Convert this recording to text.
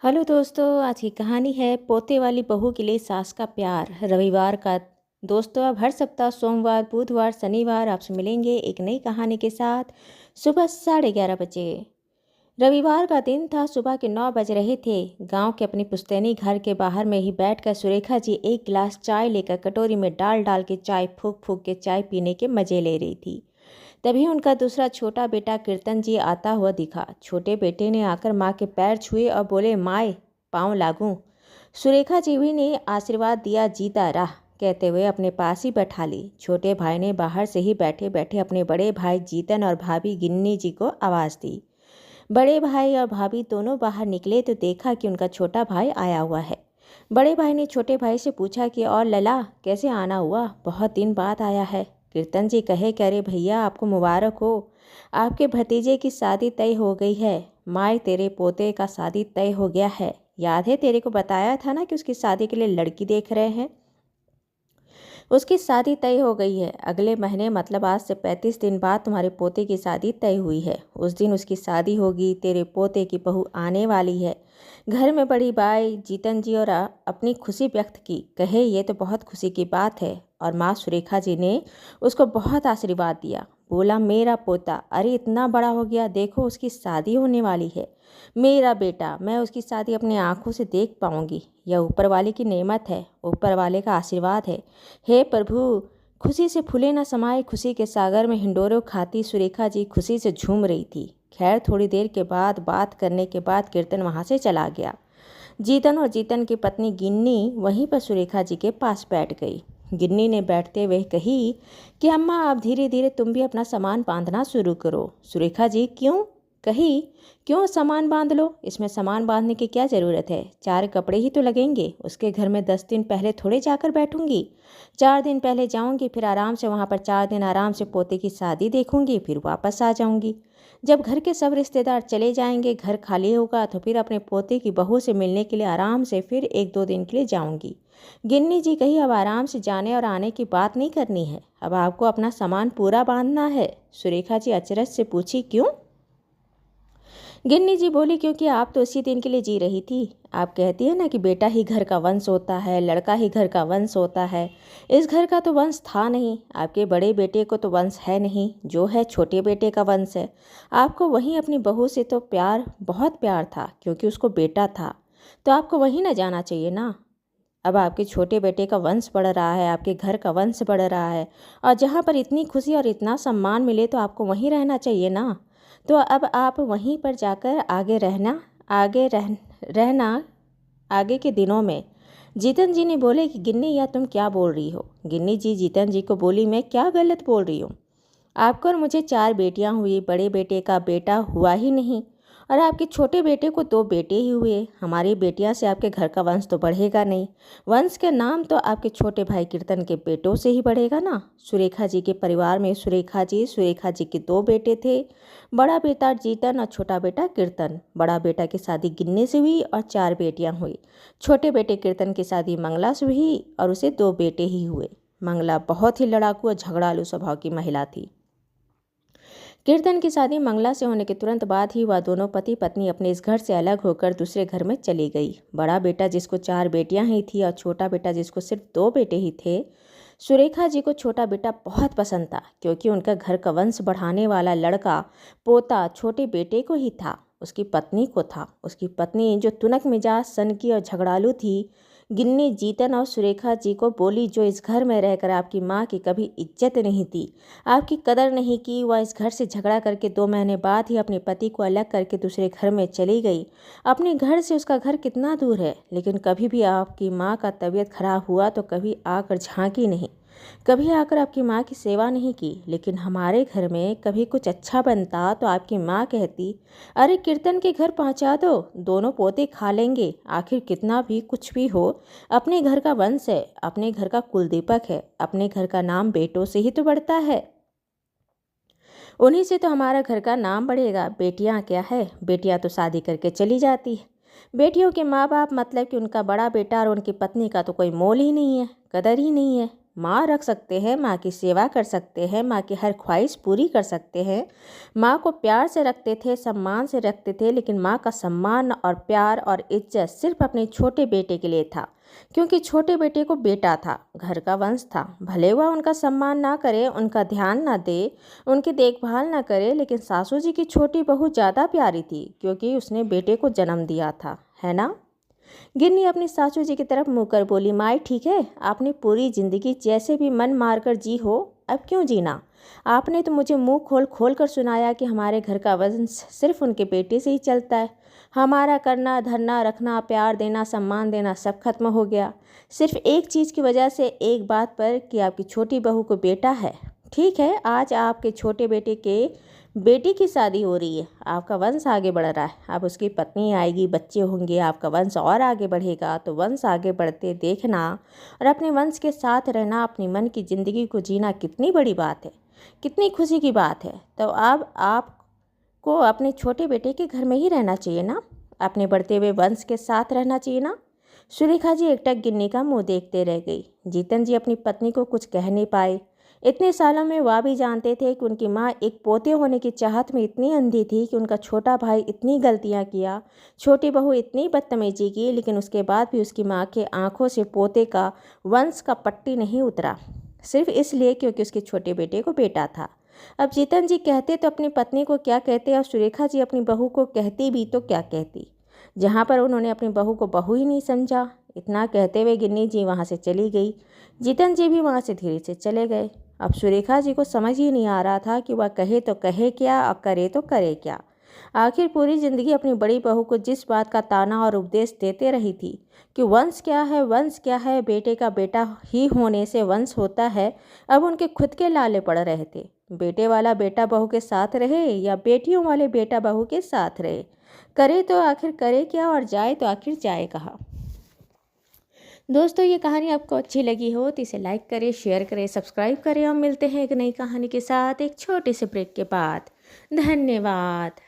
Hello दोस्तों, आज की कहानी है पोते वाली बहू के लिए सास का प्यार। रविवार का। दोस्तों, अब हर सप्ताह सोमवार, बुधवार, शनिवार आपसे मिलेंगे एक नई कहानी के साथ सुबह 11:30 बजे। रविवार का दिन था। सुबह के 9 बज रहे थे। गांव के अपनी पुश्तैनी घर के बाहर में ही बैठकर सुरेखा जी एक गिलास चाय लेकर कटोरी में डाल डाल के चाय फूंक फूंक के चाय पीने के मजे ले रही थी। तभी उनका दूसरा छोटा बेटा कीर्तन जी आता हुआ दिखा। छोटे बेटे ने आकर माँ के पैर छुए और बोले, माए पाँव लागूं। सुरेखा जी भी ने आशीर्वाद दिया, जीता रह कहते हुए अपने पास ही बैठा ली। छोटे भाई ने बाहर से ही बैठे बैठे अपने बड़े भाई जीतन और भाभी गिन्नी जी को आवाज़ दी। बड़े भाई और भाभी दोनों बाहर निकले तो देखा कि उनका छोटा भाई आया हुआ है। बड़े भाई ने छोटे भाई से पूछा कि और लला कैसे आना हुआ, बहुत दिन बाद आया है। कीर्तन जी कहे कि अरे भैया आपको मुबारक हो, आपके भतीजे की शादी तय हो गई है। माए तेरे पोते का शादी तय हो गया है। याद है तेरे को बताया था ना कि उसकी शादी के लिए लड़की देख रहे हैं। उसकी शादी तय हो गई है। अगले महीने मतलब आज से 35 दिन बाद तुम्हारे पोते की शादी तय हुई है। उस दिन उसकी शादी होगी। तेरे पोते की बहू आने वाली है। घर में बड़ी बाई जीतन जी और अपनी खुशी व्यक्त की। कहे ये तो बहुत खुशी की बात है। और माँ सुरेखा जी ने उसको बहुत आशीर्वाद दिया। बोला मेरा पोता, अरे इतना बड़ा हो गया, देखो उसकी शादी होने वाली है। मेरा बेटा, मैं उसकी शादी अपनी आंखों से देख पाऊंगी। यह ऊपर वाले की नेमत है, ऊपर वाले का आशीर्वाद है। हे प्रभु, खुशी से फूले न समाये। खुशी के सागर में हिंडोरों खाती सुरेखा जी खुशी से झूम रही थी। खैर थोड़ी देर के बाद बात करने के बाद कीर्तन वहाँ से चला गया। जीतन और जीतन की पत्नी गिन्नी वहीं पर सुरेखा जी के पास बैठ गई। गिन्नी ने बैठते हुए कही कि अम्मा आप धीरे धीरे तुम भी अपना सामान बांधना शुरू करो। सुरेखा जी क्यों? कही क्यों सामान बांध लो, इसमें सामान बांधने की क्या ज़रूरत है। 4 कपड़े ही तो लगेंगे। उसके घर में 10 दिन पहले थोड़े जाकर बैठूंगी। 4 दिन पहले जाऊंगी, फिर आराम से वहाँ पर 4 दिन आराम से पोते की शादी देखूंगी, फिर वापस आ जाऊंगी। जब घर के सब रिश्तेदार चले जाएंगे, घर खाली होगा, तो फिर अपने पोते की बहू से मिलने के लिए आराम से फिर 1-2 दिन के लिए जाऊंगी। गिन्नी जी कही अब आराम से जाने और आने की बात नहीं करनी है, अब आपको अपना सामान पूरा बांधना है। सुरेखा जी अचरज से पूछी क्यों? गिन्नी जी बोली क्योंकि आप तो उसी दिन के लिए जी रही थी। आप कहती है ना कि बेटा ही घर का वंश होता है, लड़का ही घर का वंश होता है। इस घर का तो वंश था नहीं। आपके बड़े बेटे को तो वंश है नहीं, जो है छोटे बेटे का वंश है। आपको वहीं अपनी बहू से तो प्यार, बहुत प्यार था, क्योंकि उसको बेटा था। तो आपको वहीं न जाना चाहिए ना। अब आपके छोटे बेटे का वंश बढ़ रहा है, आपके घर का वंश बढ़ रहा है, और जहाँ पर इतनी खुशी और इतना सम्मान मिले तो आपको वहीं रहना चाहिए ना। तो अब आप वहीं पर जाकर रहना आगे के दिनों में। जीतन जी ने बोले कि गिन्नी या तुम क्या बोल रही हो। गिन्नी जी जीतन जी को बोली मैं क्या गलत बोल रही हूँ। आपको और मुझे 4 बेटियां हुई, बड़े बेटे का बेटा हुआ ही नहीं, और आपके छोटे बेटे को 2 बेटे ही हुए। हमारी बेटियां से आपके घर का वंश तो बढ़ेगा नहीं। वंश का नाम तो आपके छोटे भाई कीर्तन के बेटों से ही बढ़ेगा ना। सुरेखा जी के परिवार में सुरेखा जी के 2 बेटे थे, बड़ा बेटा जीतन और छोटा बेटा कीर्तन। बड़ा बेटा की शादी गिन्नी से हुई और 4 बेटियां हुई। छोटे बेटे कीर्तन की शादी मंगला से हुई और उसे 2 बेटे ही हुए। मंगला बहुत ही लड़ाकू और झगड़ालू स्वभाव की महिला थी। कीर्तन की शादी मंगला से होने के तुरंत बाद ही वह दोनों पति पत्नी अपने इस घर से अलग होकर दूसरे घर में चली गई। बड़ा बेटा जिसको 4 बेटियां ही थी और छोटा बेटा जिसको सिर्फ 2 बेटे ही थे, सुरेखा जी को छोटा बेटा बहुत पसंद था, क्योंकि उनका घर का वंश बढ़ाने वाला लड़का पोता छोटे बेटे को ही था, उसकी पत्नी को था। उसकी पत्नी जो तुनक मिजाज, सनकी और झगड़ालू थी, गिन्नी जीतन और सुरेखा जी को बोली जो इस घर में रहकर आपकी माँ की कभी इज्जत नहीं दी, आपकी कदर नहीं की, वह इस घर से झगड़ा करके 2 महीने बाद ही अपने पति को अलग करके दूसरे घर में चली गई। अपने घर से उसका घर कितना दूर है, लेकिन कभी भी आपकी माँ का तबीयत खराब हुआ तो कभी आकर झांकी नहीं, कभी आकर आपकी माँ की सेवा नहीं की। लेकिन हमारे घर में कभी कुछ अच्छा बनता तो आपकी माँ कहती, अरे कीर्तन के घर पहुँचा दो, दोनों पोते खा लेंगे। आखिर कितना भी कुछ भी हो, अपने घर का वंश है, अपने घर का कुलदीपक है, अपने घर का नाम बेटों से ही तो बढ़ता है। उन्हीं से तो हमारा घर का नाम बढ़ेगा। बेटियां क्या है, बेटियां तो शादी करके चली जाती है। बेटियों के माँ बाप मतलब कि उनका बड़ा बेटा और उनकी पत्नी का तो कोई मोल ही नहीं है, कदर ही नहीं है। माँ रख सकते हैं, माँ की सेवा कर सकते हैं, माँ की हर ख्वाहिश पूरी कर सकते हैं। माँ को प्यार से रखते थे, सम्मान से रखते थे, लेकिन माँ का सम्मान और प्यार और इज्जत सिर्फ अपने छोटे बेटे के लिए था, क्योंकि छोटे बेटे को बेटा था, घर का वंश था। भले वह उनका सम्मान ना करे, उनका ध्यान ना दे, उनकी देखभाल ना करे, लेकिन सासू जी की छोटी बहू ज़्यादा प्यारी थी, क्योंकि उसने बेटे को जन्म दिया था, है ना। गिन्नी अपनी सासू जी की तरफ मुँह कर बोली, माई ठीक है, आपने पूरी ज़िंदगी जैसे भी मन मारकर जी हो, अब क्यों जीना। आपने तो मुझे मुंह खोल खोल कर सुनाया कि हमारे घर का वंश सिर्फ उनके बेटे से ही चलता है। हमारा करना धरना रखना, प्यार देना, सम्मान देना सब खत्म हो गया, सिर्फ एक चीज़ की वजह से, एक बात पर कि आपकी छोटी बहू को बेटा है। ठीक है, आज आपके छोटे बेटे के बेटी की शादी हो रही है, आपका वंश आगे बढ़ रहा है, अब उसकी पत्नी आएगी, बच्चे होंगे, आपका वंश और आगे बढ़ेगा। तो वंश आगे बढ़ते देखना और अपने वंश के साथ रहना, अपनी मन की ज़िंदगी को जीना कितनी बड़ी बात है, कितनी खुशी की बात है। तो अब आपको अपने छोटे बेटे के घर में ही रहना चाहिए ना, अपने बढ़ते हुए वंश के साथ रहना चाहिए ना। सुरेखा जी एकटक गिन्नी का मुंह देखते रह गई। जीतन जी अपनी पत्नी को कुछ कह नहीं पाए। इतने सालों में वह भी जानते थे कि उनकी माँ एक पोते होने की चाहत में इतनी अंधी थी कि उनका छोटा भाई इतनी गलतियाँ किया, छोटी बहू इतनी बदतमीजी की, लेकिन उसके बाद भी उसकी माँ के आंखों से पोते का वंश का पट्टी नहीं उतरा, सिर्फ इसलिए क्योंकि उसके छोटे बेटे को बेटा था। अब जीतन जी कहते तो अपनी पत्नी को क्या कहते, और सुरेखा जी अपनी बहू को कहती भी तो क्या कहती, जहाँ पर उन्होंने अपनी बहू को बहू ही नहीं समझा। इतना कहते हुए गिन्नी जी वहाँ से चली गई। जीतन जी भी वहाँ से धीरे से चले गए। अब सुरेखा जी को समझ ही नहीं आ रहा था कि वह कहे तो कहे क्या और करे तो करे क्या। आखिर पूरी ज़िंदगी अपनी बड़ी बहू को जिस बात का ताना और उपदेश देते रही थी कि वंश क्या है, वंश क्या है, बेटे का बेटा ही होने से वंश होता है, अब उनके खुद के लाले पड़ रहे थे। बेटे वाला बेटा बहू के साथ रहे या बेटियों वाले बेटा बहू के साथ रहे, करे तो आखिर करे क्या और जाए तो आखिर जाए कहाँ। दोस्तों, ये कहानी आपको अच्छी लगी हो तो इसे लाइक करें, शेयर करें, सब्सक्राइब करें और मिलते हैं एक नई कहानी के साथ एक छोटे से ब्रेक के बाद। धन्यवाद।